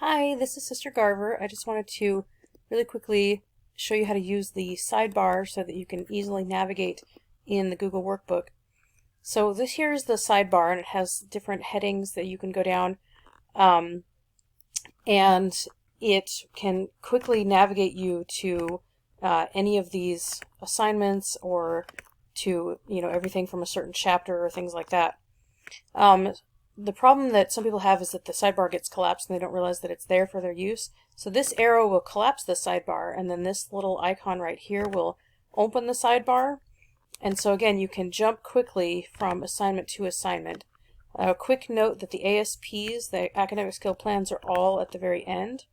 Hi, this is Sister Garver. I just wanted to really quickly show you how to use the sidebar so that you can easily navigate in the Google Workbook. So this here is the sidebar, and it has different headings that you can go down, and it can quickly navigate you to any of these assignments or to everything from a certain chapter or things like that. The problem that some people have is that the sidebar gets collapsed and they don't realize that it's there for their use. So this arrow will collapse the sidebar, and then this little icon right here will open the sidebar. And so again, you can jump quickly from assignment to assignment. A quick note that the ASPs, the academic skill plans, are all at the very end.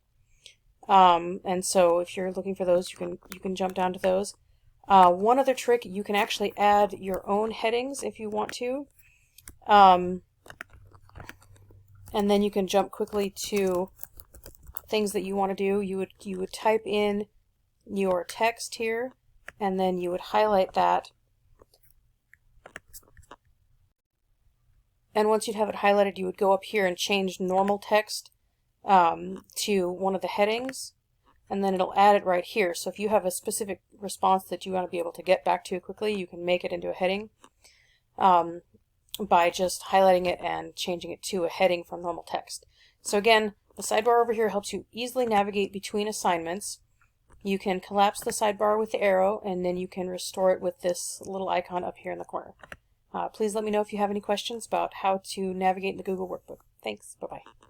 And so if you're looking for those, you can jump down to those. One other trick, you can actually add your own headings if you want to. And then you can jump quickly to things that you want to do. You would type in your text here, and then you would highlight that. And once you'd have it highlighted, you would go up here and change normal text to one of the headings, and then it'll add it right here. So if you have a specific response that you want to be able to get back to quickly, you can make it into a heading by just highlighting it and changing it to a heading from normal text. So again, the sidebar over here helps you easily navigate between assignments. You can collapse the sidebar with the arrow, and then you can restore it with this little icon up here in the corner. Please let me know if you have any questions about how to navigate in the Google Workbook. Thanks. Bye-bye.